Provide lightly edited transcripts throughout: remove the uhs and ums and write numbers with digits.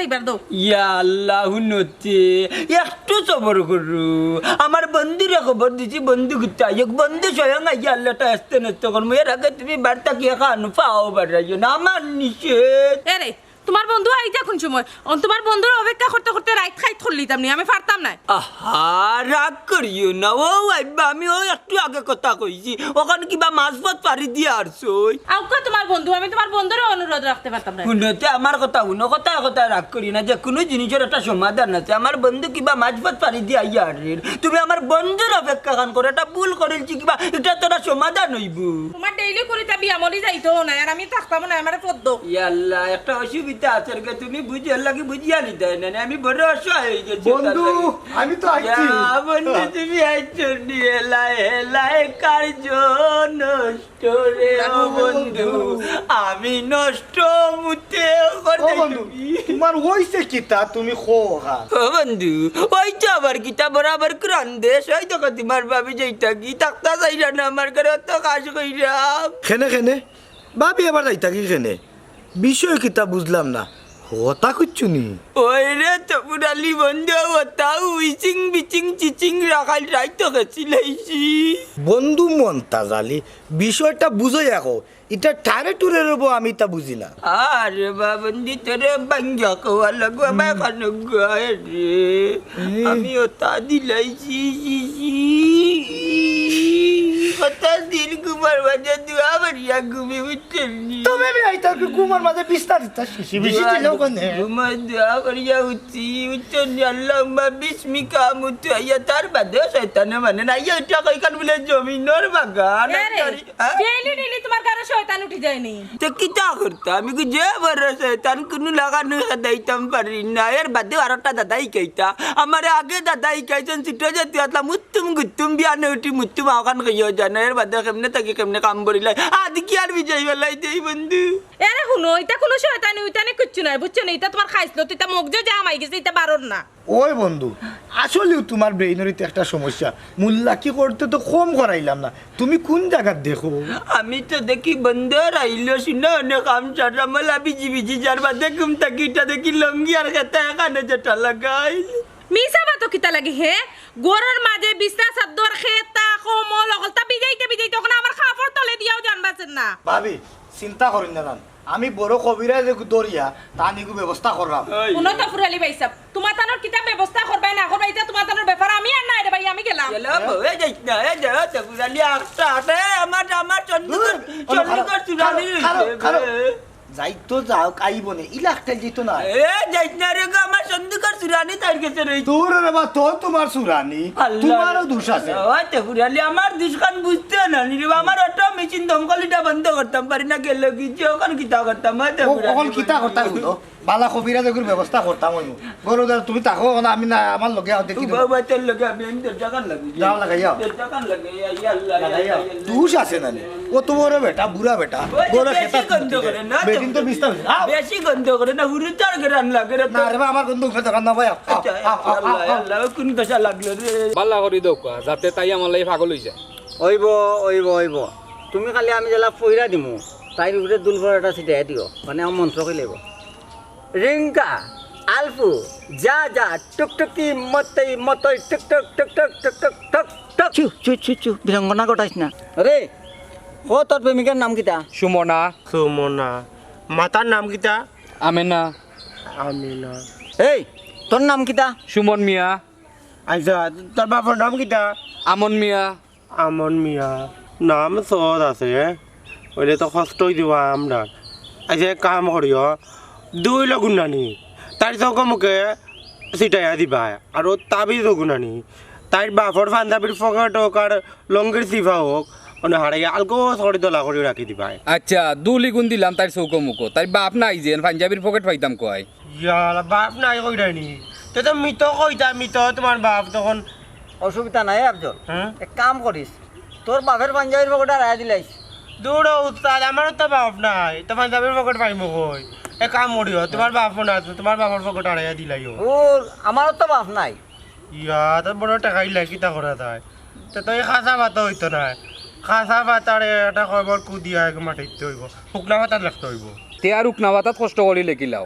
যাইবার দাও ইয়া আল্লাহ হুনতে একটু সবর করু আমার বন্ধুরে খবর দিছি বন্ধু গুতা এক বন্ধু স্বয়ং আইয়া আল্লাহটা আসতে নষ্ট করবো এর আগে তুমি বার্তা কি খানো পাও বাড়াইও না আমার নিষেধ এরে তোমার বন্ধু আইতা কোন সময় তোমার বন্ধুর অপেক্ষা করতে করতে রাত খাই থলিতাম নি আমি পারতাম না আহা রাগ করিও না ও আইবা আমি ও একটু আগে কথা কইছি ওখানে কিবা মাছপথ পারি দিয়ে আসছই আউকা তোমার বন্ধু আমি তোমার বন্ধুর অনুরোধ রাখতে পারতাম না শুনতে আমার কথা শুনো কথা কথা রাগ করি না যে কোনো জিনিসের একটা সমাধান আছে আমার বন্ধু কিবা মাছপথ পারি দিয়ে আইয়া আর তুমি আমার বন্ধুর অপেক্ষা খান করে এটা ভুল করেছি কিবা এটা তোরা সমাধান হইব তোমার ডেইলি করি তা বিয়ামলি যাইতো না আর আমি থাকতাম না আমার পদ্ম ইয়াল্লা একটা অসুবিধা আছে রে তুমি বুঝিয়ে লাগি বুঝিয়া নিতে না আমি বড় অসহায় হয়ে গেছি বন্ধু আমি তো আইছি বন্ধু তুমি আইছো নিয়ে লাই লাই কার্য নষ্ট রে ও বন্ধু আমি নষ্ট মুতে করে তোমার হইছে কিতা তুমি খোহা ও বন্ধু ওই তো আবার কিতা বরাবর ক্রান দেশ ওই তো তোমার ভাবি যাইতা কি থাকতা যাইরা না আমার ঘরে তো কাজ কইরাম খেনে খেনে ভাবি এবার যাইতা কি খেনে বিষয় কিতা বুঝলাম না হতা কুচ্ছুনি ওই রে তফুর আলী বন্ধু হতাও উইচিং বিচিং চিচিং রাখাল রাইতো গেছিলাইছি বন্ধু মন তাজালি বিষয়টা বুঝই রাখো এটা টারে টুরে রব আমি তা বুঝি না আরে বাবন্দি তোরে বাঙ্গা কোয়া লাগবা বাখানো গায় রে আমি ওটা দিলাইছি কত দিন কুমার বাজে দুয়া বাড়িয়া ঘুমি উঠলি তুমি আইতা কুমার মাঝে বিস্তারিত শিশি বেশি দিলো কোনে ঘুমার দুয়া বাড়িয়া উঠলি আল্লাহুম্মা বিসমিকা মুতু আইয়া তার বাদে শয়তানে মানে না ইয়া এটা কইখান বলে জমিনের বাগান ডেইলি ডেইলি তোমার ঘরে শয়তান উঠি যায়নি তো কিতা করতা আমি কি যে বড় শয়তান কোনো লাগানো দাইতাম পারি না এর বাদে আরেকটা দাদাই কইতা আমার আগে দাদাই কইছেন ছিটো যেতে আতলা মুত্তুম গুত্তুম বিয়ানে উঠি মুত্তুম আকান কইও জানা এর বাদে কেমনে তাকে কেমনে কাম করিলাই আদি কি আর বিজয় বেলাই দেই বন্ধু এরে শুনো এটা কোনো শয়তানি উইতানি কিচ্ছু নাই বুঝছো না এটা তোমার খাইছিল তো এটা মগজে যা আমাই গেছে এটা বারণ না ওই বন্ধু আসলেও তোমার ব্রেইনেরিতে একটা সমস্যা মূল্যা কি করতে তো কম করাইলাম না তুমি কোন জায়গা দেখো আমি তো দেখি বন্ধু রাইলো শুনো অনেক কাম চাটামালা বিজি বিজি যার বাদে ঘুম তাকিটা দেখি লঙ্গি আর খেতে এখানে যেটা লাগাই মিছা বাতো কিতা লাগে হে গোরর মাঝে বিছনা চাদর খেতা কমল অকলতা বিজাইতে বিজাইতে ওখানে আমার খাফর তলে দিয়াও জানবাছেন না ভাবি চিন্তা করেন না আমি বড় কবিরা যে দরিয়া তা নিগু ব্যবস্থা করলাম কোনো তো ফুরালি ভাইসাব তোমার তানোর কিতা ব্যবস্থা করবাই না করবাই এটা তোমার তানোর ব্যাপার আমি আর না রে ভাই আমি গেলাম এ যাইছ না এ যা তো পুরালি একটা আটে আমার চন্ডিগড় চুরানি যাইতো যাও কাইবনে ইলাকটা যেত না এ যাইছ না রে গো আমার চন্ডিগড় চুরানি তার কাছে রই তোর রে বা তো তোমার সুরানি তোমারও দোষ আছে ওই তো পুরালি আমার দুষ্কান বুঝতে না নি রে আমার অটো মেশিন দমকলিটা বন্ধ করতাম পারি না গেল কি যে ওখানে কিতা করতাম ওই তো ওখানে কিতা করতাম তো বালা কবিরা দেখুর ব্যবস্থা করতাম ওই গরুদার তুমি তাকো না আমি না আমার লগে আও দেখি বাবা তোর লগে আমি দরজাকান লাগি যাও লাগাইয়া দরজাকান লাগে ইয়া আল্লাহ লাগাইয়া দোষ আছে না ও তো বড় বেটা বুড়া বেটা বড় খেতা গন্ধ করে না বেদিন তো বিস্তার বেশি গন্ধ করে না হুরু চার গরান লাগে রে না রে আমার গন্ধ খেতা কান্না ভাই আল্লাহ আল্লাহ কোন দশা লাগলো রে বাল্লা করি দৌকা যাতে তাই আমার লাই পাগল হই যায় ওইব তুমি খালি আমি জেলা পইরা দিমু তাইর উপরে দুলফর এটা ছিটাই দিও মানে আমার মন্ত্র কই লাগব রিঙ্কা আলফু যা যা টুকটুকি মতই মতই টুক টুক টুক টুক টুক টুক টুক টুক চু চু চু চু বিরঙ্গনা গটাইছ না রে ও তোর প্রেমিকার নাম কিতা সুমনা সুমনা মাতার নাম কিতা আমেনা আমিনা এই তোর নাম কিতা সুমন মিয়া আচ্ছা তোর বাবার নাম কিতা আমন মিয়া আমন মিয়া নাম সহজ আছে ওইলে তো কষ্টই দিবা আমরা আচ্ছা এক কাম করিও দুই লগুন নানি তার চৌক মুখে ছিটাইয়া দিবা আর তাবিজ গুণানি তাইর বাপর পাঞ্জাবির পকেট হোক আর লঙ্গির চিফা হোক মানে হারাইয়া আলগো সরি দলা করে রাখি দিবা আচ্ছা দুলি গুণ দিলাম তার চৌকো মুখো তাই বাপ নাই যে পাঞ্জাবির পকেট পাইতাম কয় ইয়ার বাপ নাই কইরানি তো তো মিত কইতা মিত তোমার বাপ তখন অসুবিধা নাই আফজল হ্যাঁ এক কাম করিস তোর বাপের পাঞ্জাবির পকেটে রায় দিলাইস দূর উস্তাদ আমারও তো বাপ নাই তো পাঞ্জাবির পকেট পাইব কই এক কাম করিও তোমার বাপ না তোমার বাবার পকেট আড়াইয়া দিলাইও ও আমারও তো বাপ নাই ইয়া তো বড় টাকাই কিতা করা যায় তো তুই খাসা ভাত হইতো না খাসা ভাতারে এটা খবর কুদিয়া মাটিতে হইব শুকনা ভাতার লাগতে হইব তে আর উকনা বাতাত কষ্ট করি লেখিলাও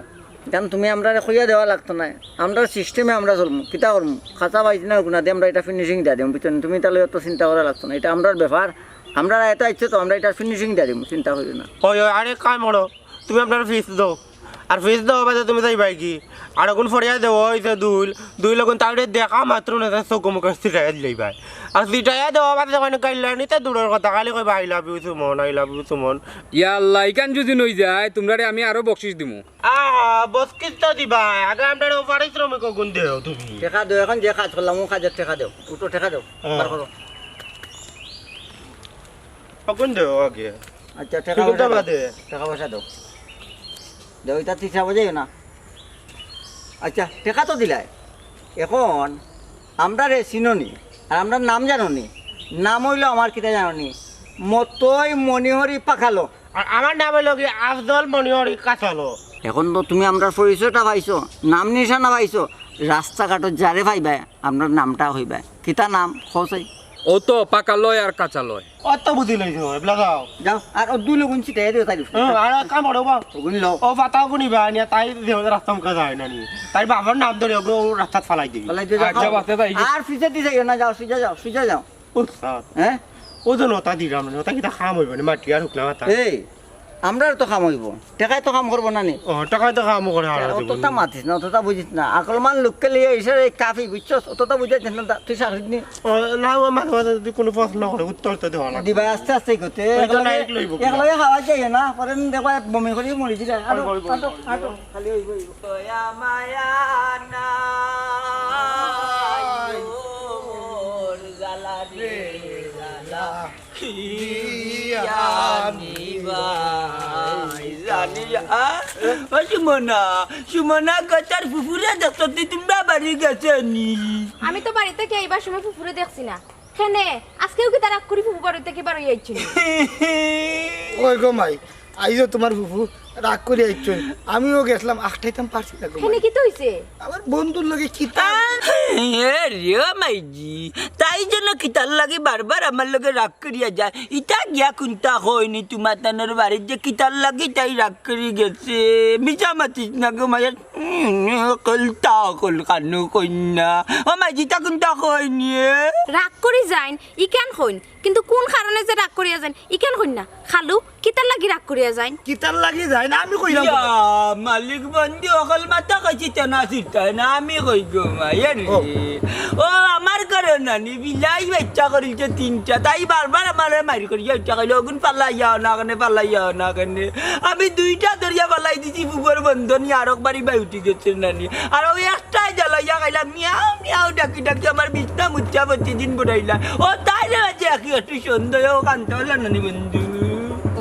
কারণ তুমি আমরা কইয়া দেওয়া লাগতো না, আমরা সিস্টেমে আমরা চলবো, কিতা করবো, খাঁচা পাইছি না গুণা দিয়ে আমরা এটা ফিনিশিং দিয়ে দিম, বুঝছেন? তুমি তাহলে অত চিন্তা করা লাগতো না, এটা আমরার ব্যাপার, আমরা এটা ইচ্ছে তো আমরা এটা ফিনিশিং দিয়ে দিব, চিন্তা করি না। ওই আরে কাম করো, তুমি আপনার ফিস দাও, আর ফিস দেওয়া বাদে তুমি যাইবাই কি আর এখন ফরিয়া দেওয়া হয়েছে দুই লগন তাহলে দেখা মাত্র না চকু মুখে সিটাইয়া দিলেই ভাই, আর সিটাইয়া দেওয়া বাদে যখন কাইলা নিতে দূরের কথা খালি কইবা I love you Suman, I love you Suman. ইয়াল্লা ইকান যদি নই যায় তোমরা আমি আরো বকশিস দিমু। বস্কিস তো দিবা, আগে আমরা পারিশ্রমিক গুণ দেও তুমি। টেকা দেও, এখন যে কাজ করলাম ও কাজের টেকা দেও, উটো টেকা দেও, বার করো। গুণ দেও আগে। আচ্ছা টাকা পয়সা দাও, দেও, এটা তিসা বোঝাই না। আচ্ছা টেকা তো দিলাই, এখন আমরা রে চিননি আর আমরা নাম জানি, নাম হইল আমার কিতা জানি, মতই মণিহরি পাখালো, আর আমার নাম হইল কি আফজল মনিহরি কাছালো। এখন তো তুমি আমরা পরিচয়টা পাইছো, নাম নিশানা পাইছো, রাস্তাঘাটত যারে পাইবাই আপনার নামটা হইবা, কিতা নাম খোঁজাই ও তো পাকা লয় আর কাঁচা লয়। অত বুঝি লইছো এবলা যাও যাও, আর ও দুই লোক চিটাই দিও, তাই আর কাম করো বা ওগুন লো ও পাতাও গুনিবা নিয়া তাই দেহ রাস্তা মুখে যায় না নি, তাই বাবার নাম ধরে ওগুলো রাস্তা ফালাই দিবি। আচ্ছা বাতে তাই আর ফিসে দিছে না, যাও সুজা যাও, সুজা যাও। হ্যাঁ ও তো নতা দিলাম না, ওটা কিটা খাম হইব না, মাটি আর হুকলা মাথা। এই আমরা তো কাম হইব, টেকাই তো কাম করবো না নি, ও টাকা তো খাম করে আর অতটা মাতিস না, অতটা বুঝিস না, আকলমান লোককে লিয়ে এসে এই কাফি বুঝছস, অতটা বুঝাইছিস না, তুই সারিস নি না মাঝে মাঝে যদি কোনো প্রশ্ন করে উত্তর তো দেওয়া লাগবে। দিবা আস্তে আস্তে করতে, ওই তো নাইট লইব কি? একলগে খাওয়া যায় না, পরে দেখবা বমি করে মরি যায়। আটো আটো আটো খালি হইব। দয়া মায়া নাই মোর জালা রে জালা সুমনা গতার ফুফুরে দেখতে তোমরা বাড়ি গেছে নি? আমি তো বাড়িতে কে এইবার সময় ফুফুরে দেখছি না, কেনে আজকেও কি তারা করি ফুফু বাড়িতে কি বার হইয়াছিল? ওই গো মাই, আইজো তোমার ফুফু রাগ করে আইছো, আমিও গেছিলাম আখটাইতাম পারছি না গো কেনে মাই। কি তো হইছে? আমার বন্ধুর লগে কি তা রে মাইজি, তাই জন্য কিতার লাগে বারবার আমার লগে রাগ করিয়া যায়। ইটা গিয়া কোনটা হয়নি তোমার তানোর বাড়ির যে কিতার লাগে তাই রাগ করি গেছে, মিছা মাতিস না গো মায়ের কলতা কল কানু কন্যা। ও মাইজি তা কোনটা হয়নি? রাগ করি যাইন ইকান হইন, কিন্তু কোন কারণে যে রাগ করিয়া যাইন ইকান হইন না, খালু কিতার লাগি রাগ করিয়া যাইন? কিতার লাগে যায় না আমি কইলাম ইয়া, মালিক বন্ধু অকল মাথা কইছি তেনা চিন্তায় না আমি কই গো মায়ের ও আমার ঘরে নানি বিলাই বাচ্চা করিছে তিনটা, তাই বারবার আমার মারি করিয়া ইচ্ছা কইলে ওগুন পাল্লাইয়া না কেন পাল্লাইয়া না কেন, আমি দুইটা ধরিয়া পাল্লাই দিছি বুবর বন্ধনী আর একবারই বাই উঠি গেছে নানি, আর ওই একটাই জ্বালাইয়া খাইলাম মিয়াও মিয়াও ডাকি ডাকি আমার বিছনা মুচ্ছা প্রতিদিন বড়াইলা। ও তাই না যে একটু সন্দেহ কানতে হল নানি বন্ধু।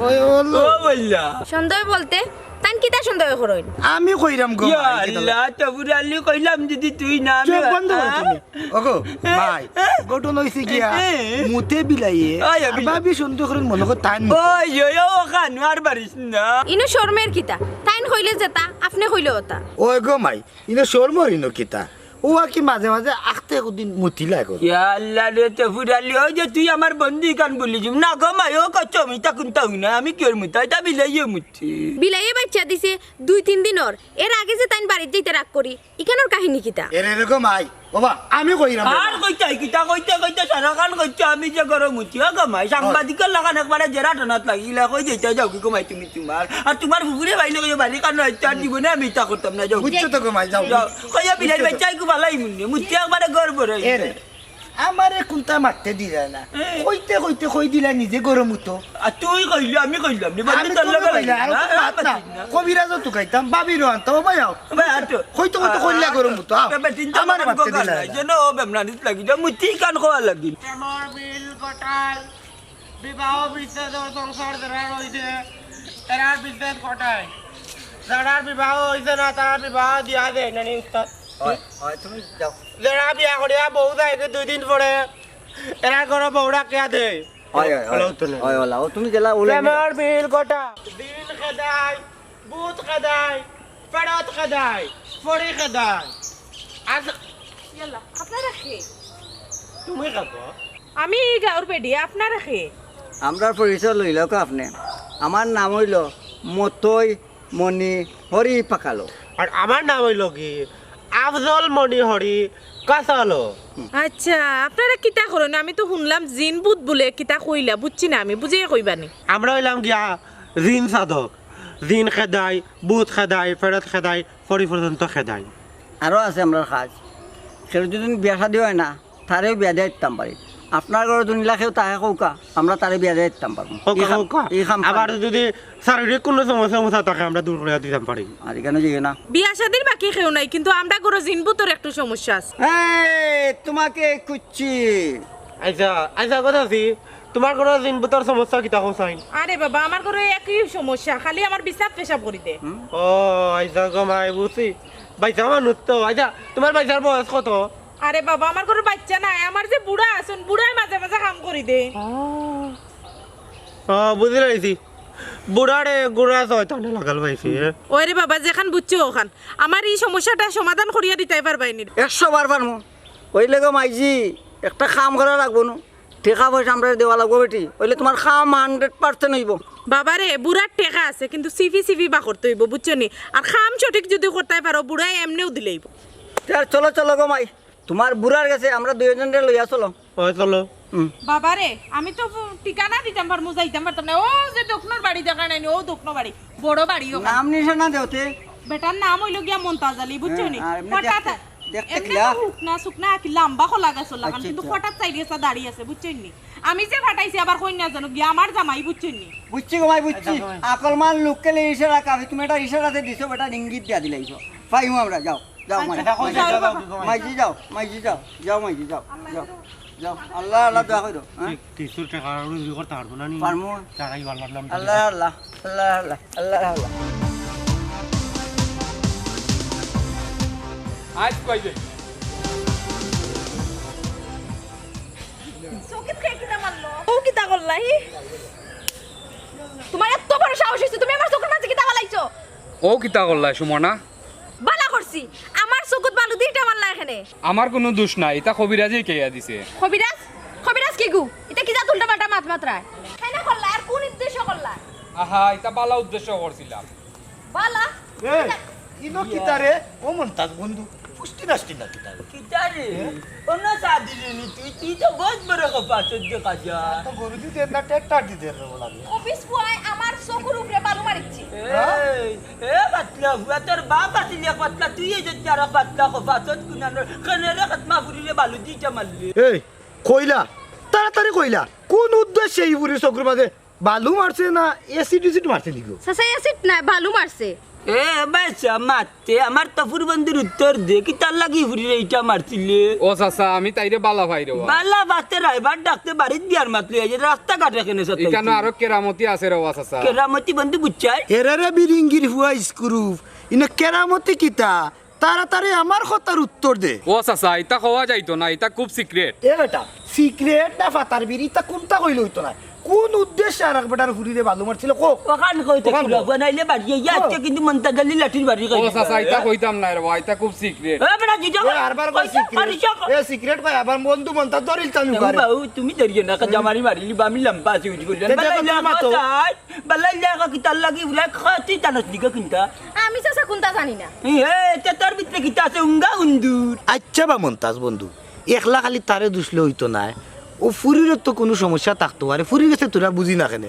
ওই হলো ও বললা সন্দেহ বলতে তান কিতা সন্দেহ করইন? আমি কইরাম গো ইয়া মাই, কিতা আল্লাহ তবুর আলী কইলাম যদি তুই না চোখ বন্ধ করো তুমি। ওগো ভাই ঘটনা হইছে গিয়া মুতে বিলাইয়ে ওই, আর ভাবি সন্দেহ করেন মনে কর তাই ওই ওই ও খানু আর বারিস না। ইনো শর্মের কিতা, তাইন হইলে যেতা আপনি হইলে ওতা। ওই গো মাই ইনো শর্মর ইনো কিতা ও কি মাঝে মাঝে আখতে একদিন মুতিলা গো। ইয়া আল্লাহ রে তবুর আলী ওই যে তুই আমার বন্ধু কান বলি না গো মাই ও কচ্ছ মিতা কুনতা না আমি কি ওর মুতা এটা বিলাইয়ে মুতি বিলাইয়ে বাচ্চা দিছে 2-3 দিনর, এর আগে যে তাইন বাড়িতে যাইতে রাগ করি ইকানোর কাহিনী কিতা? এরে রে গো মাই বাবা আমি কইরাম আর কইতে কিতা কইতে কইতে সারা কান কইতে আমি যে গরম মুতি ও গমাই সাংবাদিকের লাগান একবারে জেরা টানাত লাগিলা কই যেতে যাও কি গমাই তুমি তোমার আর তোমার ফুফুরে বাইলে কই বাড়ি কান হইতা জীবনে আমি তা করতাম না যাও বুঝছো তো গো মাই যাও যাও কইয়া বিলাই বাচ্চাই কো ভালাই মুন্নি মুতি একবারে গর্ব রে। এরে আমারে কোনটা মারতে দিলা না, কইতে কইতে কই দিলা নিজে গরম হতো। আর তুই কইলি আমি কইলাম নি বন্ধু আমি তোর তো লগে কইলা আর তো মাত না কবিরাজ তো কইতাম বাবি রন তো ভাই আও ভাই আটো কইতে কইতে কইলা গরম হতো তবে তিনটা আমারে মারতে দিলা না। যেন ও বেমনানিত লাগি যা মুতি কান খাওয়া লাগি। আমার বিল কটাল বিবাহ বিচ্ছেদ সংসার যারা রয়েছে এরার বিচ্ছেদ কটায়, যারার বিবাহ হয়েছে না তার বিবাহ দিয়া দেয় নানি উস্তাদ। তুমি যাও, যারা বিয়া করিয়া বউ যায় 2 দিন পরে এরা ঘরে বউরা কে দেয়। ওই ওলা ও তুমি জেলা ওলা আমার বিল কটা দিন খেদায় বুত খেদায় পেড়াত খেদায় ফড়ি খেদায় আজ ইয়াল্লা আপনারা খে, তুমি খাবো। আমি গাঁর বেডি আপনারা খে। আমরা পরিচয় লইল কা আপনি, আমার নাম হইল মতই মনি হরি পাকালো। আর আমার নাম হইল কি আফজল মণিহরি কাসালো। আচ্ছা আপনারা কিতা করেন? আমি তো শুনলাম জিন বুত বলে কিতা কইলা, বুঝছি না আমি, বুঝিয়ে কইবানি। আমরা হইলাম গিয়া জিন সাধক, জিন খেদাই, বুত খেদাই, ফেরত খেদাই, ফরি পর্যন্ত খেদাই। আরও আছে আমরা কাজ, সেটা যদি বিয়া শাদি হয় না তারেও বিয়া দিয়ে দিতাম পারি। আপনার ঘরে দুনিলাখেও তাহে কৌকা, আমরা তারে বিয়া দিয়ে দিতাম পারবো। আবার যদি শারীরিক কোনো সমস্যা থাকে আমরা দূর করে দিতাম পারি। আর এখানে যাই না, বিয়া শাদির বাকি কেউ নাই, কিন্তু আমরা গরো জিন বুতর একটু সমস্যা আছে। তোমাকে খুঁজছি। আচ্ছা আচ্ছা কথা আছি, তোমার কোনো জিন বুতর সমস্যা কিতা হোসাইন? আরে বাবা আমার ঘরে একই সমস্যা, খালি আমার বিশ্বাস পেশাব করি দে। ও আচ্ছা গমাই বুঝছি, বাইসা মানুষ তো। আচ্ছা তোমার বাইসার বয়স কত? আরে বাবা আমার ঘরে বাচ্চা নাই, আমার যে বুড়া আছেন বুড়াই মাঝে মাঝে কাম করি দে। বুঝি লাইছি, বুড়ারে গুড়া শয়তানে লাগাল পাইছি। ওরে বাবা যেখান বুঝছো ওখান, আমার এই সমস্যাটা সমাধান করিয়া দিতে পারবাইনি। 100 বার পারমু। ওইলে গো মাইজি একটা কাম করা লাগবো না, টেকা পয়সা আমরা দেওয়া লাগবো বেটি, ওইলে তোমার কাম 100% হইব। বাবারে বুড়ার টেকা আছে, কিন্তু সিফি বা করতে হইব, বুঝছো নি? আর খাম সঠিক যদি করতে পারো বুড়াই এমনিও দিলেইব। চলো চলো গো মাই, তোমার বুড়ার কাছে আমরা দুইজনে লইয়া চলো। চলো। বাবারে আমি তো ঠিকানা দিতাম পারমু, যাইতাম পারতাম না। ও যে দক্ষিণর বাড়ি দেখা নাই, ও দক্ষিণ বাড়ি বড় বাড়ি। ও নাম নিশানা দেওতে বেটার নাম হইল গিয়া মন্তাজ আলী, বুঝছো নি? হঠাৎ দেখতে এমনি কিলা? হুকনা সুকনা কি লম্বা খোলা গেছে লাগান, আচ্ছা, কিন্তু আচ্ছা। হঠাৎ চাইরে আছে দাঁড়িয়ে আছে, বুঝছো নি? আমি যে ফাটাইছি আবার কই না জানো গিয়া আমার জামাই, বুঝছো নি? বুঝছি গো মাই বুঝছি। আকলমান লোককে ইশারা কাফি, তুমি এটা ইশারাতে দিছো, বেটা ইঙ্গিত দিয়া দিলাইছো। ফাইমু আমরা, যাও যাও মাই, মাইজি যাও, মাইজি যাও, যাও মাইজি যাও, যাও যাও। আল্লাহ আল্লাহ দোয়া কইরো। হ্যাঁ কিছুর টাকা রুজি করতে পারবো না নি? পারমু। টাকাই ভালো নাম। আল্লাহ আল্লাহ আল্লাহ আল্লাহ আল্লাহ আল্লাহ। আজ কই যাই চকিত কে কিটা মারলো? ও কিটা করলাই? তোমার এত বড় সাহস হইছে, তুমি আমার চোখের মাঝে কিটা বালাইছো? ও কিতা করলা সুমনা? বালা করছি, আমার চোখত বালু দিটা মারলা এখানে। আমার কোনো দোষ নাই, এটা কবিরাজই কেয়া দিছে। কবিরাজ? কবিরাজ কি গু? এটা কি জাত উল্টা পাল্টা মাত্রায়? কেন করলা? আর কোন উদ্দেশ্য করলা? আহা এটা বালা উদ্দেশ্য করছিলাম। বালা? ইনো কিতারে ও মন্তাজ বন্ধু পুষ্টি নাস্তি না কিতারে কিতারে ওনা সাদিলে নি তুই তো বহুত বড় কথা সহ্য কাজা। তো গরু দিতে না ট্রাক্টর দিতে লাগে। অফিস বয় আমার চোখের উপরে বালু মারিছি। এ পাতলা হুয়া তোর বাপ আসিলে পাতলা, তুই এই যে তার পাতলা কথা সহ্য কুনানো খানেরে খাতমা ফুরিলে বালু দিতে মারলি। এই কইলা তাড়াতাড়ি কইলা কোন উদ্দেশ্যে এই বুড়ি চক্র মাঝে বালু মারছে না এসিড মারছে নিগো? সাসাই অ্যাসিড না, বালু মারছে। এ বাইসা মারতে আমার তফুর বন্ধুর উত্তর দে কি তার লাগি ফুরিলে এইটা মারছিলে? ও চাচা আমি তাইরে বালা ভাই রে। বালা বাতে রাইবার ডাকতে বাড়ির দিয়ার মাতলে এই যে রাস্তা কাটে কেন সাথে এখানে আরো কেরামতি আছে রে চাচা। কেরামতি বন্ধু বুঝছাই এরারে বিরিঙ্গির হুয়া স্ক্রুপ ইনা কেরামতি কিতা তাড়াতাড়ি আমার কথার উত্তর দে। ও চাচা এটা খাওয়া যাইতো না, এটা খুব সিক্রেট। এ বেটা সিক্রেট না ফাতার বিড়ি তা কোনটা কইল হইতো না? কোন উদ্দেশ্যে আর এক বেটার হুড়িরে বালু মারছিল কো? ওখান কইতে কুলা বানাইলে বাড়ি যাচ্ছে কিন্তু মন্তাজালি লাঠির বাড়ি ও চাচা এটা কইতাম না রে, এটা খুব সিক্রেট। এ বেটা জিজা এ আরবার কই সিক্রেট এ সিক্রেট কই আবার বন্ধু মন্তা ধরিল তামি করে। বাবু তুমি ধরিয়ে না জামারি মারিলি বামি লম্বা আছে উঠি কইলেন বালাই লাগা কি তার লাগি উলা খাতি তানস দিগা কিনতা আমি চাচা কোনটা জানি না। এ তার ভিতরে কিতা আছে উঙ্গা উন্দুর। আচ্ছা বা মন্তাজ বন্ধু একলা খালি তারে দুসলে হইতো না, ও ফুরির তো কোনো সমস্যা থাকতো আরে ফুরি গেছে তোরা বুঝি না কেন?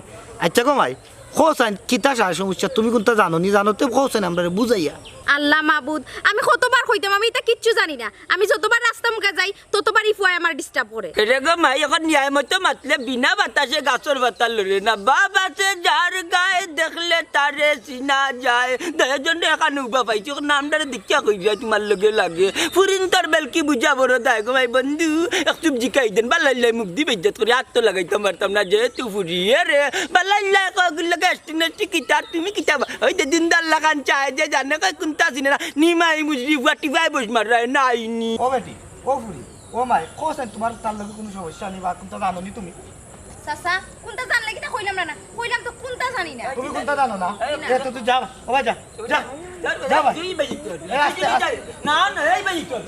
আচ্ছা কমাই খোসান কিতা সার সমস্যা তুমি কোনটা জানো নি? জানোতে খোসান আমরা বুঝাইয়া। আল্লাহ মাবুদ, আমি কতবার কইতাম আমি এটা কিচ্ছু জানি না। আমি যতবার রাস্তা মুখে যাই ততবার ইফুয়াই আমার ডিস্টার্ব করে। এরে গো মাই এখন ন্যায় মতো মাতলে বিনা বাতাসে গাছর বাতাল লরে না বাবাতে যার গায়ে দেখলে তারে চিনা যায়। দয়া জন্য এখানে উবা পাইছি নামটারে দেখিয়া কই যায় তোমার লগে লাগে ফুরিন তোর বেলকি বুঝা বড় দায় গো মাই বন্ধু একটু জিকাই দেন বালাইলাই মুখ দি বেজ্জত করে হাত তো লাগাইতাম পারতাম না যেহেতু ফুরিয়ে রে বালাইলাই কগুলো গেস্টিনেস্টি কিতা তুমি কিতা ওই যে দিনদার লাগান চায় যে জানে কই কোনটা চিনে না নিমাই মুজরি ওয়াটি ভাই বস মার রায় নাইনি। ও বেটি ও ফুরি ও মাই খোসান তোমার তার লগে কোনো সমস্যা নেই বা কোনটা জানো নি তুমি? চাচা কোনটা জানলে কিটা কইলাম না, কইলাম তো কোনটা জানি না। তুমি কোনটা জানো না? এ তো তুই যা ও ভাই যা যা যা ভাই তুই বাজি কর না না এই বাজি কর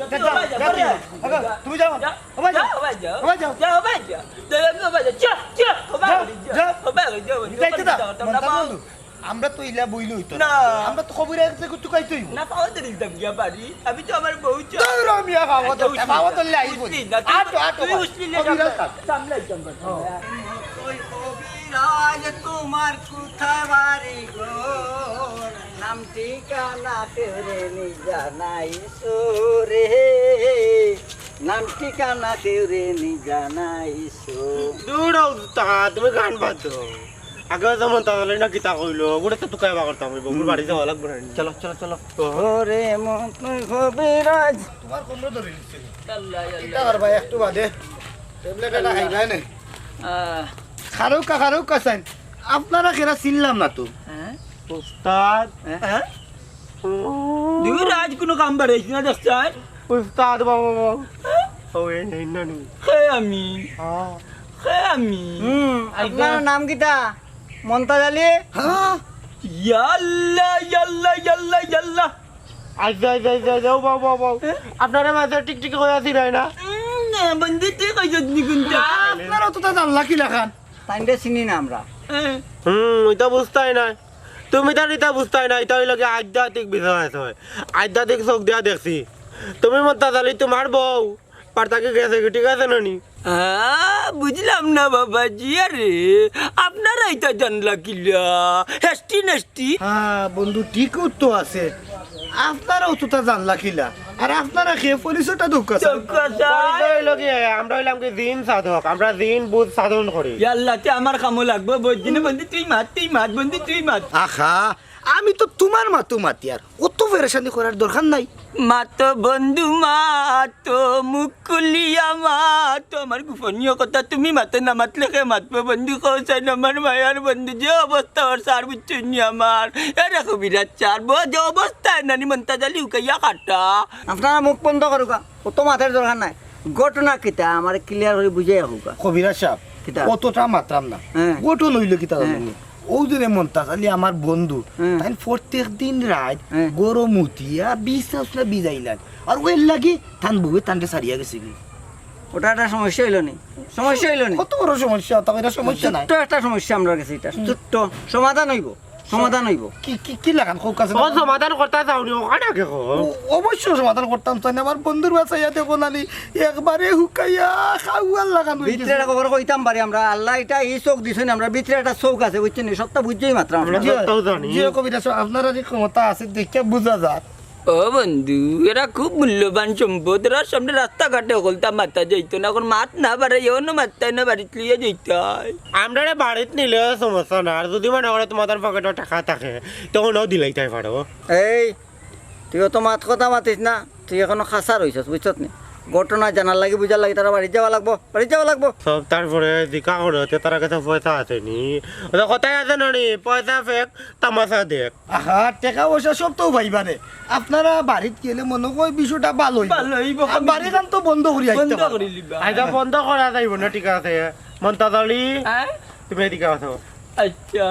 তুমি যাও ও ভাই যাও ও ভাই যাও ও ভাই যাও যাও ভাই যাও দয়া গো ভাই চা চা ও ভাই যাও ও ভাই যাও যাইতে দাও মন্তাজ বন্ধু আমরা তো ইলা বইল হইতো না। আমরা তো খবর আছে কত কইতো হইব না পাওয়া তো দিতাম গিয়া বাড়ি আমি তো আমার বউ চাই তোর মিয়া বাবা তো বাবা তো লাইব আটো তুই উসলি সামলাইতাম ওই কবিরাজ তোমার কোথায় বাড়ি গো নাম ঠিকানা কেউরে নি জানাইছো রে নাম ঠিকানা কেউরে নি জানাইছো দূর উস্তাদ তুমি গান বাজো আগে যেমন তাহলে না কিতা কইলো ওগুলো তো তুকাই বা করতাম বগুর বাড়ি যাওয়া লাগবে না চলো চলো চলো ওরে মন কবিরাজ তোমার কোন ধরে নিছে এটা আর ভাই একটু বাদে ট্যাবলেট এটা খাইবা না খারো কাসান আপনারা কেরা চিনলাম না তো উস্তাদ দুই রাজ কোনো কাম বাড়াইছ না দেখছাই উস্তাদ বাবা ও এই নেই না নি আমি আমি আপনার নাম কিটা মন্তাজ আলী হ্যাঁ ইয়াল্লা ইয়াল্লা ইয়াল্লা ইয়াল্লা আচ্ছা যাও বাবা আপনারা মাঝে টিকটিক হয়ে আছি না বন্ধু তুই কইছত নি কোনটা আপনারা তো তা জানলা কি লেখান তাইন্ডে চিনি না আমরা ওইটা বুঝতাই না তুমি তার এটা বুঝতাই না এটা হইল আধ্যাত্মিক বিষয় আছে আধ্যাত্মিক চোখ দিয়া দেখছি তুমি মত তাহলে তোমার বউ পার্তাকে গেছে ঠিক আছে নানি বুঝলাম না বাবাজি আরে আপনারা এটা জানলা কিলা হেস্টি নেস্টি হ্যাঁ বন্ধু ঠিকও তো আছে আপনারাও তো তা জানলা কিলা আর আপনারা খেয়ে পরিচয়টা দুঃখ আছে আমরা হইলাম কি দিন সাধক আমরা দিন বুধ সাধন করি ইয়াল্লাতে আমার কামো লাগবে বদিনে বন্ধু তুই মাত বন্ধু তুই মাত আহা আমি তো তোমার মাতো মাতি আর অত পেরেশানি করার দরকার নাই মাতো বন্ধু মাতো মুকুলিয়া মাতো আমার গোপনীয় কথা তুমি মাতো না মাতলে কে মাতবো বন্ধু কৌশান আমার মায়ার বন্ধু যে অবস্থা ওর সার বুঝছনি আমার এরা কবিরাজ চার যে অবস্থায় নানি মন্তাজালি উকাইয়া কাটা আপনারা মুখ বন্ধ করুকা অত মাথার দরকার নাই ঘটনা কিতা আমার ক্লিয়ার করে বুঝাই হোকা কবিরা সাহেব কিতা? কতটা মাত্রাম না হ্যাঁ। গোটন হইল কি তার হ্যাঁ। ও দিনে মন্তাজ আলী আমার বন্ধু হ্যাঁ। তাই প্রত্যেক দিন রাত হ্যাঁ। গরম উঠিয়া বিশ্বাস না বিজাইলান আর ওই লাগি থান বউয়ে তানকে সারিয়া গেছে কি ওটা একটা সমস্যা হইল নি সমস্যা হইল নি কত বড় সমস্যা তা এটা সমস্যা নাই ছোট্ট একটা সমস্যা আমরা কাছে এটা ছোট্ট সমাধান হইব কি কি কি লাগান খুব কাছে ও সমাধান করতে যাওনি ওখানে আগে অবশ্যই সমাধান করতাম তাই না আমার বন্ধুর বাসাইয়া দেখো নানি একবারে হুকাইয়া খাওয়ার লাগান ভিতরে একটা খবর কইতাম পারি আমরা আল্লাহ এটা এই চোখ দিছেন আমরা ভিতরে একটা চোখ আছে বুঝছেন সবটা বুঝছেই মাত্র আমরা সবটাও জানি যে কবিতা আপনারা যে ক্ষমতা আছে দেখে বোঝা যায় ও বন্ধু এরা খুব মূল্যবান সম্পদ এরা সামনে রাস্তাঘাটে হলতা মাথা যাইতো না এখন মাত না বাড়ে এমন মাত্তায় না বাড়িতে লিয়ে যাইতাই আমরা বাড়িতে নিলে সমস্যা না আর যদি মনে করে তোমাদের পকেটে টাকা থাকে তখন ও দিলাই তাই পারো এই তুই তো মাত কথা মাতিস না তুই এখনো খাসা রইছস বুঝছত নি ঘটনা জানার লাগে বুঝার লাগে তারা বাড়ি যাওয়া লাগবো সব তারপরে জিকা করে তার কাছে পয়সা আছে নি ওটা কথাই আছে নানি পয়সা ফেক তামাশা দেখ আহা টাকা পয়সা সব তো ভাইবারে আপনারা বাড়িত গেলে মনে হয় বিষয়টা ভালো ভালো হইব। বাড়ি গান তো বন্ধ করি বন্ধ করে লিবা আইটা বন্ধ করা যাইব না ঠিক আছে মন্তাজলি তুমি এদিকে আছো আচ্ছা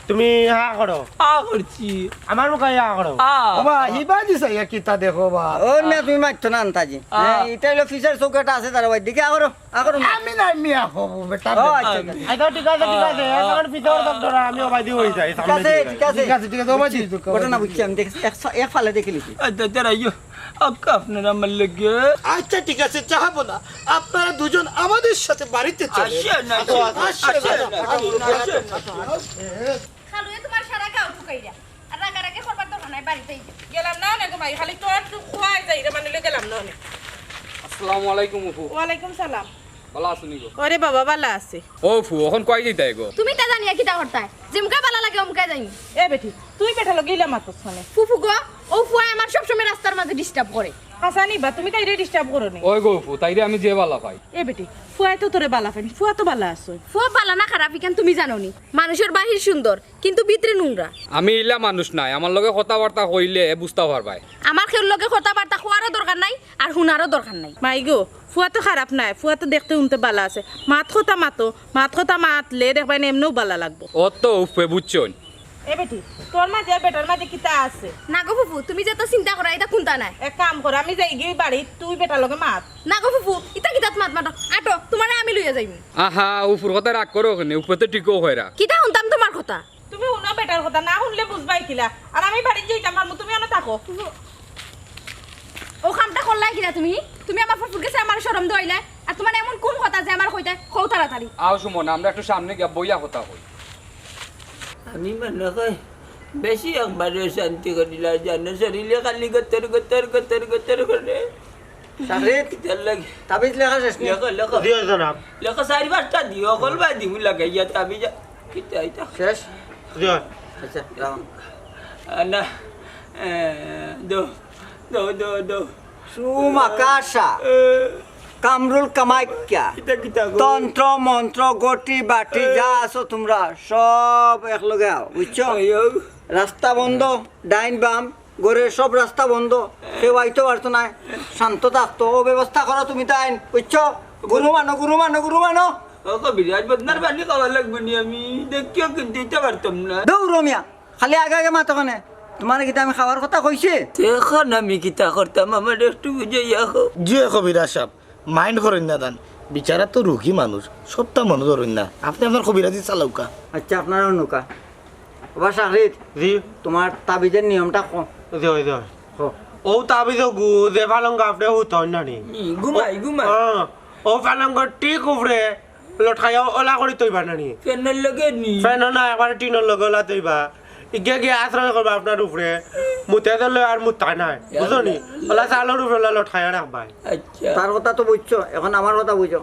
তুমি হা করো করছি আমার মুখে হা করো বাবা হিবা দিছে কিতা দেখো বা ও না তুমি মারছো না আন্তাজি এটা হলো ফিচার চৌকাটা আছে তার ওই দিকে আগরো আমি না মিয়া হব বেটা ও আচ্ছা আইটা ঠিক আছে এখন ভিতর ডক্টর আমি ওবাইদি হই যাই ঠিক আছে ঠিক আছে ঠিক আছে ঠিক আছে বাবা জি ঘটনা বুঝছি আমি দেখছি এক ফালে দেখে লিখি আচ্ছা তারা ইয়ো আপকা আপনারা আমার লাগে আচ্ছা ঠিক আছে চাহাবো না আপনারা দুজন আমাদের সাথে বাড়িতে চলে আসেন না খালু তোমার সারা গাও ঠুকাইরা আর রাগারাগে করবার দরকার নাই বাড়িতেই গেলাম না না ভাই খালি তোর খোয়াই যাই রে মানে গেলাম না আসসালামু আলাইকুম আপু ওয়ালাইকুম সালাম ভালো আছেন গো ওরে বাবা ভালো আছে ও ফু এখন কই যাইতাই গো তুমি তা জানিয়া কিতা করতাই জিমকা বালা লাগে অমকা যাই এ বেটি তুই বেটা লগে ইলা মাতছ মানে ফুফু গো ও ফুয়া আমার সব সময় রাস্তার মাঝে ডিস্টার্ব করে হাসানি বা তুমি তাইরে ডিস্টার্ব করো নি ওই গো ফু তাইরে আমি যে বালা পাই এ বেটি ফুয়াই তো তোরে বালা ফেন ফুয়া তো বালা আছে ফুয়া বালা না খারাপ কেন তুমি জানো নি মানুষের বাহির সুন্দর কিন্তু ভিতরে নোংরা আমি ইলা মানুষ নাই আমার লগে কথাবার্তা কইলে বুঝতে পারবাই আমার খের লগে কথাবার্তা হওয়ারও দরকার নাই আর হুনারও দরকার নাই মাই গো ফুয়া তো খারাপ নাই ফুয়া তো দেখতে উনতে বালা আছে মাত কথা মাতলে দেখবাই না এমনিও বালা লাগবো ও তো উফে বুঝছন এ বেটি তোর মাঝে বেটার মাঝে কিতা আছে না গো ফুফু তুমি যত চিন্তা করা এটা কোনটা নাই এক কাম কর আমি যাই গিয়ে বাড়ি তুই বেটার লগে মাত না গো ফুফু ইতা কিতাত মাত মাতো আটো তোমারে আমি লইয়া যাইমু আহা উফুর কথা রাগ করো কেন উপরে তো ঠিকও হয়রা কিতা শুনতাম তোমার কথা তুমি বেটার কথা না শুনলে বুঝবাই কিলা আর আমি বাড়ি যাইতাম আর তুমি এনে থাকো ও কামটা করলাই কিনা তুমি তুমি আমার ফুট গেছে আমার শরম দইলে আর তোমার এমন কোন কথা যে আমার কইতে কও তাড়াতাড়ি আও সুমন আমরা একটু সামনে গিয়া বইয়া কথা হই আমি মনে হয় বেশি একবারে শান্তি করিলা জানো শরীরে খালি গতর গতর গতর গতর করে সাহেব কিতার লাগে তাবিজ লেখা শেষ নি লেখো লেখো দিও জনাব লেখো 4-5টা দিও কলবা দিমু লাগাইয়া তাবি যা কিতা আইতা শেষ দিও আচ্ছা রাম না দো দো দো দো সুমাকাশা কামরুল কামাখ্যা কিতা কিতা তন্ত্র মন্ত্র গটি বাটি যা আছো তোমরা সব একলগে আও বুঝছো রাস্তা বন্ধ ডাইন বাম ঘরের সব রাস্তা বন্ধ কেউ আইতে পারতো না শান্ত থাকতো ও ব্যবস্থা করো তুমি তাই বুঝছো গুরু মানো গুরু মানো গুরু মানো ওকে বিরাজ বদনার পানি খাওয়া লাগবে নি আমি দেখিও কিন্তু দিতে পারতাম না দৌড় মিয়া খালি আগে আগে মাতো কানে তোমার কিতা আমি খাওয়ার কথা কইছি এখন আমি কিতা করতাম আমার একটু বুঝাইয়া হোক জি কবিরাজ সাহেব মাইন্ড করেন না দান বিচারা তো রুগী মানুষ সবটা মনে ধরেন না আপনি আপনার কবিরাজি চালাউকা আচ্ছা আপনারা নৌকা বাবা শাহরিদ জি তোমার তাবিজের নিয়মটা কম দিও দিও ও তাবিজ গু যে পালঙ্গ আপনি হুতন না নি ঘুমাই ঘুমাই ও পালঙ্গ ঠিক উপরে লঠাইয়া ওলা করে তৈবা না নি ফ্যানের লগে নি ফ্যান না একবার টিনের লগে ওলা তৈবা ইগে গিয়ে আশ্রয় করবা আপনার উপরে মুতে দিলে আর মুতা নাই বুঝো নি ওলা চালের উপরে ওলা লঠাইয়া রাখবাই আচ্ছা তার কথা তো বুঝছো এখন আমার কথা বুঝো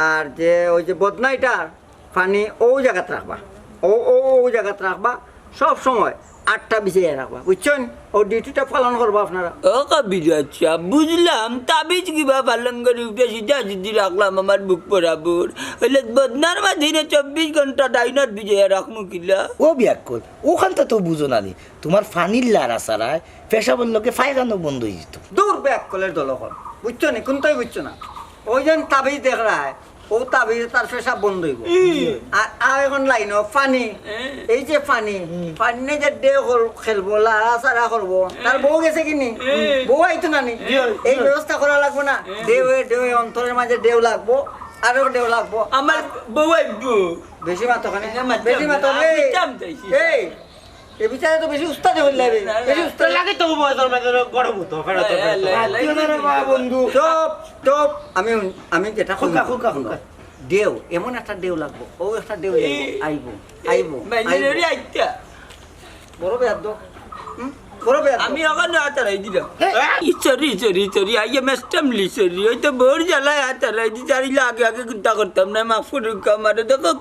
আর যে ওই যে বদনাইটার পানি ও জায়গাত রাখবা ও ও ও জায়গাত রাখবা সব সময় 8টা বিছিয়ে রাখবা বুঝছেন ও ডিউটিটা পালন করবা আপনারা ও কবিরাজ সাহেব বুঝলাম তাবিজ কিবা পালন করে উঠে সিধা সিদ্ধি রাখলাম আমার বুক বরাবর হইলে বদনার মাঝে 24 ঘন্টা ডাইনত বিজয় রাখমু কিলা ও ব্যাকুল ওখানটা তো বুঝো না নি তোমার ফানির লারা সারায় পেশাবর লোকে ফায়খানো বন্ধ হয়ে যেত দূর ব্যাক কলের দলকল বুঝছো নি কোনটাই বুঝছো না ওই যেন তাবিজ দেখ রা ও তাবিজ তার পেশা বন্ধ হইব আর এখন লাইন পানি এই যে পানি পানি যে দেও খেলবো লারা সারা করবো তার বউ গেছে কিনি বউ আইতো না নি এই ব্যবস্থা করা লাগবো না দেওয়ে অন্তরের মাঝে দেও লাগবো আরো দেও লাগবো আমার বউ আইবো বেশি মাতো খানে মাত্রাম বেশি মাতো না, আমি চামচাইছি। এই এ বিচারে তো বেশি উস্তাদ হইল লাগবে বেশি উস্তাদ লাগে তো বয়সের মাঝে গরম হতো বন্ধু চপ চপ আমি যেটা খুকা, খুকা, খুকা। দেও এমন একটা দেও লাগবো ও একটা দেও আইবো আইবো মাইনেরি আইতা বড় বেয়াদ বড় বেয়াদ আমি ওখানে আতারাই দিলাম সরি সরি সরি আইয়া মেস্টামলি সরি ওই তো বড় জ্বালায় আতারাই দি চারিলে আগে আগে চিন্তা করতাম না মাফ করুন আমার দেখো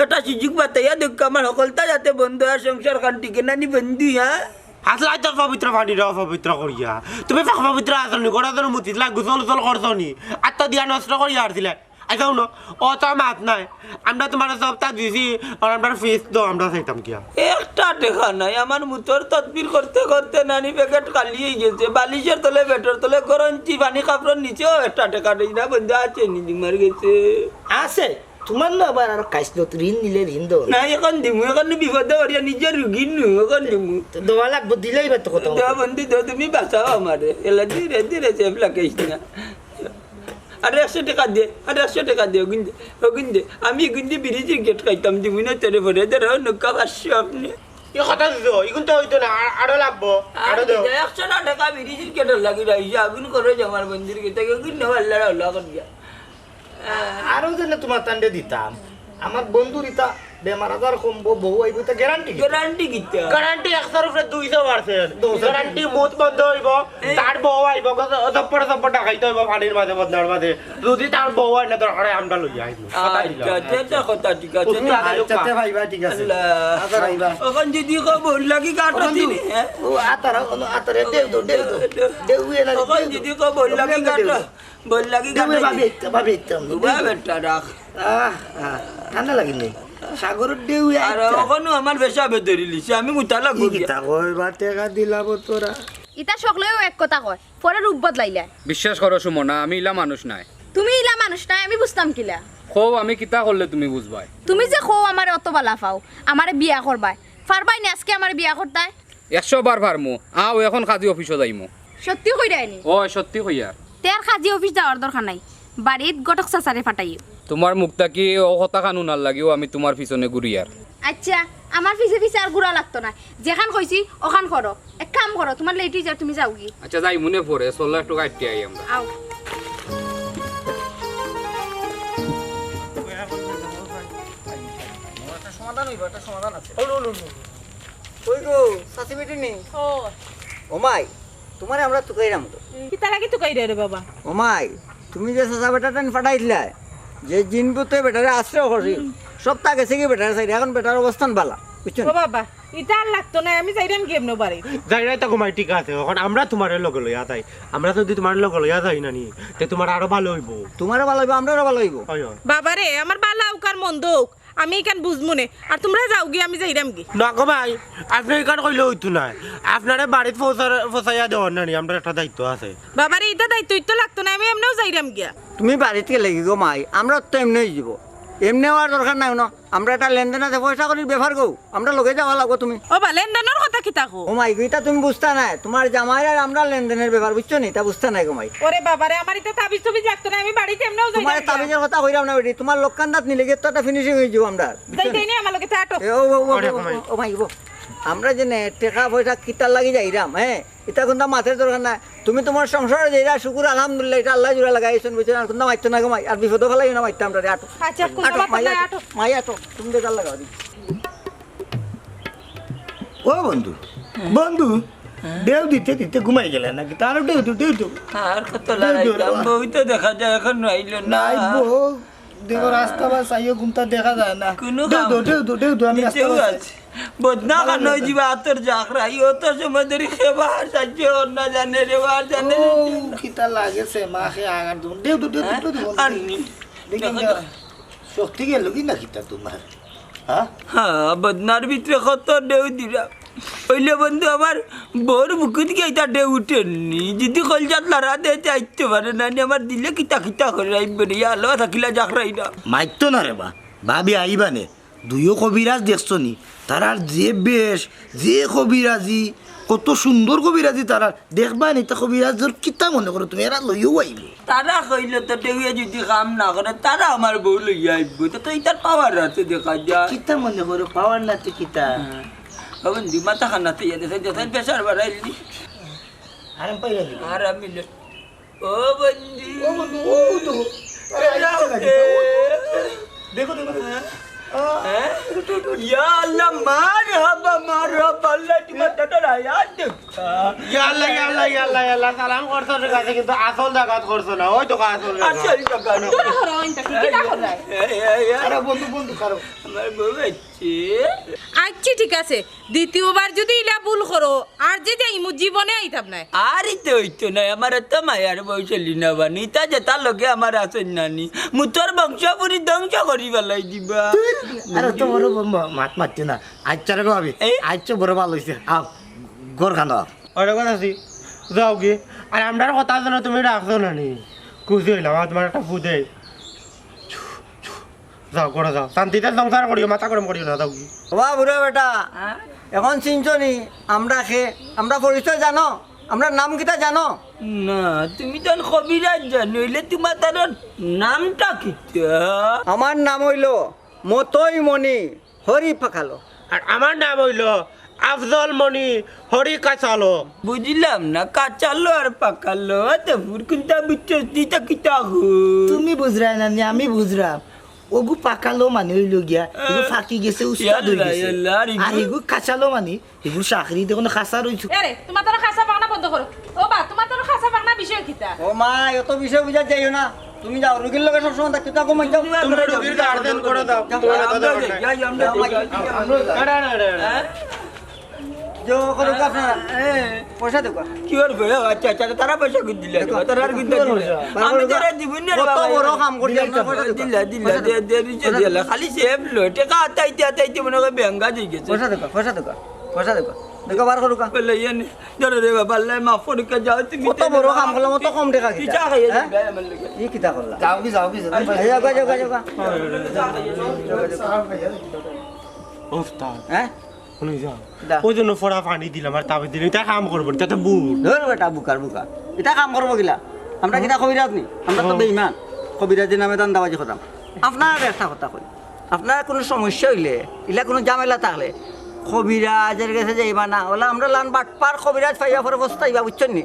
এটা সুযোগ বাতাইয়া দেখো আমার সকলটা যাতে বন্ধ হয় সংসার খান টিকে নানি বন্ধু হ্যাঁ আসলে আজ পবিত্র পানি রে অপবিত্র করিয়া তুমি পবিত্র আসনি গোড়া ধরে মুতি লাগ গুজল গুজল করছো নি আত্মা দিয়া নষ্ট করিয়া আসছিলে আচ্ছা শুনো ও তো মাত নাই আমরা তোমার সপ্তাহ দিছি আর আমরা ফিস তো আমরা চাইতাম কিয়া একটা টেকা নাই আমার মুতর তদবির করতে করতে নানি প্যাকেট কালিয়ে গেছে বালিশের তলে বেটার তলে গরঞ্চি পানি কাপড় নিচেও একটা টেকা নেই না বন্ধু আছে নিজে মার গেছে আছে তোমার না আবার আর কাইস ঋণ নিলে ঋণ দেও না এখন দিমু এখন বিপদে করিয়া নিজের রুগী নু এখন দিমু দেওয়া লাগবো দিলেই বা তো কথা দেওয়া বন্ধু দেও তুমি বাঁচাও আমারে এলা ধীরে ধীরে সেফ লাগাইস না আর 100 টাকা দে আর 100 টাকা দে ওগুন্দে আমি গুন্দি বিরিজির গেট খাইতাম দিমু না তোরে ভরে ধরো নৌকা পারছো আপনি ই কথা দিছো ইগুন তো হইতো না আরো লাগবো আরো দেও 100 টাকা বিরিজির গেট লাগি রাইছে আগুন করে আমার বন্ধুর গেটে গুন্দি আল্লাহ আল্লাহ করিয়া আরো যেন তোমার তান্ডে দিতাম আমার বন্ধুর ইতা বেমার আজার কমবো বউ আইব তা গ্যারান্টি গ্যারান্টি কিতা গ্যারান্টি 100 উপরে 200% গ্যারান্টি মুত বন্ধ হইব তার বউ আইব দপ্পর দপ্পর টাকাইতে হইব পানির মাঝে বদনার মাঝে যদি তার বউ আইনা দরকার আমরা লইয়া আইব আচ্ছা এটা কথা ঠিক আছে আচ্ছাতে ভাইবা ঠিক আছে আল্লাহ ভাইবা এখন যদি কবর লাগি কাটা দিনি ও আতারা আতারে দেও দো দেও দো দেও এলা এখন যদি কবর লাগি কাটা বল লাগি কাটা ভাবি একদম বেটা রাখ ঠান্ডা লাগিনি সাগরের ঢেউ আর ওখানে আমার বেশা বেদরি লিছে আমি মুতা লাগবো তা কইবা টাকা দিলাম তোরা ইতা সকলেও এক কথা কয় পরে রূপ বদলাইলা বিশ্বাস করো সুমনা আমি ইলা মানুষ নাই তুমি ইলা মানুষ নাই আমি বুঝতাম কিলা খো আমি কিতা করলে তুমি বুঝবাই তুমি যে খো আমারে অত বালা পাও আমারে বিয়া করবাই পারবাই না আজকে আমারে বিয়া করতাই 100 বার পারমু আও এখন কাজী অফিসে যাইমু সত্যি কইরাইনি ও সত্যি কইয়া তের কাজী অফিস যাওয়ার দরকার নাই বাড়িত গটক চাচারে ফাটাইও তোমার মুখটা কি ও কথা কানুন আর লাগিও আমি তোমার পিছনে ঘুরি আর আচ্ছা আমার পিছে পিছে আর ঘুরা লাগতো না যেখান কইছি ওখান করো এক কাম করো তোমার লেটই যা তুমি যাও কি আচ্ছা যাই মনে পড়ে 16 লাখ টাকা আটকে আই আমরা আও সমাধান হইব একটা সমাধান আছে ওই গো সাথী বেটি নি ও ও মাই তোমারে আমরা তুকাইরাম তো কিতা লাগি তো কই রে বাবা ও মাই তুমি যে সাসা বেটাটা পাঠাইছিলা যে জিনপুতে বেটারে আশ্রয় করছি সব তা গেছে কি বেটার সাইড এখন বেটার অবস্থান ভালো বুঝছো ও বাবা ইটা আর লাগতো না আমি যাইরাম গেমনো বাড়ি যাই রাই তা ঘুমাই ঠিক আছে এখন আমরা তোমার লগে লইয়া যাই আমরা যদি তোমার লগে লইয়া যাই না নি তে তোমার আরো ভালো হইব তোমারও ভালো হইব আমরাও ভালো হইব হয় হয় বাবা রে আমার বালা উকার মন্দক আমি এখান বুঝমু নে আর তোমরা যাও গি আমি যাইরাম গি না গো ভাই আপনি এখান কইলে হইতো না আপনারে বাড়িতে পৌঁছাইয়া দেওয়ার না নি আমরা একটা দায়িত্ব আছে বাবা রে ইটা দায়িত্ব তো লাগতো না আমি এমনেও যাইরাম গিয়া তুমি বাড়িতে লাগি গো মাই আমরা তো এমনি যাব এমনি হওয়ার দরকার নাই না আমরা একটা লেনদেন আছে পয়সা করি ব্যবহার করো আমরা লগে যাওয়া লাগবো তুমি ও বা লেনদেনের কথা কিতা কো ও মাই এটা তুমি বুঝতা নাই তোমার জামাই আর আমরা লেনদেনের ব্যাপার বুঝছো নি তা বুঝতা নাই গো মাই ওরে বাবা রে আমার ইটা তাবিজ তবিজ লাগতো না আমি বাড়িতে এমনেও তোমার যাইরাম তাবিজের কথা কইরাম না বেটি তোমার লোককান্দাত নিলে গিয়ে তো একটা ফিনিশিং হয়ে যাব আমরা যাইতেই নি আমার লগে আটো ও মাই গো আমরা যে টাকা পয়সা কিতার লাগি যাইরাম হ্যাঁ এটা কিন্তু মাথের দরকার নাই তুমি তোমার সংসারে যাইরা শুকুর আলহামদুলিল্লাহ এটা আল্লাহ জুড়ে লাগাইছেন বুঝছেন আর কিন্তু মাইতো না গো মাই আর বিপদ ফেলাই না মাইতাম আমরা আটো আচ্ছা কোন আটো বাবা মাই না আটো আটো মাই আটো তুমি দেখার লাগাও দি ও বন্ধু বন্ধু দেও দিতে দিতে ঘুমাই গেলে নাকি তার দেউ তো আর কত লাগাইতাম বই তো দেখা যায় এখন আইল না নাই বউ দেখো রাস্তা বা সাইও ঘুমতা দেখা যায় না কোনো দেউ তো আমি রাস্তা নিচেও বাস আছে বদনা খান যাবা তোর জাকরাই ও তো সময় ধরে খেবা সাহায্য না জানে রে আর জানে ও কিতা লাগেছে মা খে আগার দেউ তো আনি দেখি শক্তি গেল কি না কিতা তোমার হ্যাঁ হ্যাঁ বদনার ভিতরে কত ডেউ দিরা হইলে বন্ধু আমার বউর বুকুত গিয়ে এটা ডেউ উঠেনি যদি কলজাত লড়া দিয়ে চাইতে পারে না আমার দিলে কিতা কিতা করে আইব রে আলো থাকিলা জাকরাই না মাইতো না রে বা ভাবি আইবানে দুইও কবিরাজ দেখছো নি তারার যে বেশ যে কবিরাজি কত সুন্দর কবিরাজি তারা দেখবা নি তা কবিরাজের কিতা মনে করো তুমি এরা লইও আইব তারা কইলে তো ডেউয়ে যদি কাম না করে তারা আমার বউ লইয়া আইব তো এটার পাওয়ার আছে দেখা যায় কিতা মনে করো পাওয়ার না তো কিতা বন্ধু মাথা খানাতে দেখেন পেশার বাড়াইলি আরাম পাইলা নি আর আমি ও বন্ধু ও বন্ধু ও তো দেখো Ya Allah marhaba Allah তোমার দাদার আয়াত ইয়াল্লা সালাম করছো ঠিক আছে কিন্তু আসল জায়গা করছো না ওই তো আসল আসল জায়গা তোরা হরো ইনটা কি কিতা করাই আরে বন্ধু কারো আমার বউ আছে আচ্ছা ঠিক আছে দ্বিতীয়বার যদি ইলা ভুল করো আর যে যাইমু জীবনে আইতাম না আরে তো হইতো না আমার তো মায়ার বউ চলি না বানি তা যেটা লগে আমার আসেন নানি মুতর বংশ পুরি ধ্বংস করি বেলাই দিবা আরে তো বড় মাত মারতে না আচ্ছা রে ভাবি আচ্ছা বড় ভালো হইছে আও গোর খানো ওরে কথা আছি যাও কি আর আমরার কথা জানো তুমি রাখছো না নি খুশি হইলাম আর তোমার একটা ফুদে যাও করে যাও শান্তিতে সংসার করিও মাথা গরম করিও না যাও কি বাবা বুড়া বেটা এখন চিনছো নি আমরা পরিচয় জানো আমরা নাম কিটা জানো না তুমি তো কবিরাজ জানইলে তোমার তার নামটা কি আমার নাম হইল মতই মণি হরি পাখালো আর আমার নাম হইল আফজল মণি হরি কাছালো বুঝলাম না কাঁচালো আর পাকালো তফুর কোনটা বুঝছস দিতা কিতা গো তুমি বুঝরা না নি আমি বুঝরাম ওগু পাকালো মানে হইল গিয়া এগু ফাকি গেছে উস্তাদ হই গেছে আর এগু কাঁচালো মানে এগু চাকরি দেখুন খাসা রইছো আরে তোমার তোর খাসা বাগনা বন্ধ করো ও বা তোমার তোর খাসা বাগনা বিষয় কিতা ও মা এত বিষয় বুঝা যাইও না তুমি যাও রুগীর লগে সবসময় থাকতে থাকো মাই যাও তোমরা রোগীর গার্ডেন করে দাও जो करो का अपना पैसा देखो কি করবে আচ্ছা আচ্ছা তারা পয়সা কই দিলে তারা আর কিন্তু আমি তারা দিবন না কত বড় কাম করছি আপনার পয়সা দিলা দিলা দিলা খালি সেভ লো টাকা আতাইতে মনে করে বেঙ্গা যাই গেছে পয়সা দেখো দেখো বার করো কা বলে ইয়ানি ধরে রে বাবা আল্লাহ মাফ করে কা যাও তুমি কত বড় কাম করলাম কত কম টাকা কি কিটা চা খাইয়ে দিবে আমার লাগে ই কিটা করলা যাও কি যাও ওস্তাদ হ্যাঁ শুনে যাও দা। ওই জন্য ফোড়া পানি দিলাম আর তারপর দিলাম এটা কাম করবো তাতে বুট ধর বেটা বুকা এটা কাম করবো গিলা আমরা কিটা কবিরাজ নি আমরা তো বেঈমান কবিরাজের নামে দান্দাবাজি করতাম আপনার একটা কথা কই আপনার কোনো সমস্যা হইলে ইলা কোনো ঝামেলা থাকলে কবিরাজের কাছে যাইবা না ওলা আমরা লান বাটপার কবিরাজ পাইবা পরে বস্তাইবা বুঝছেন নি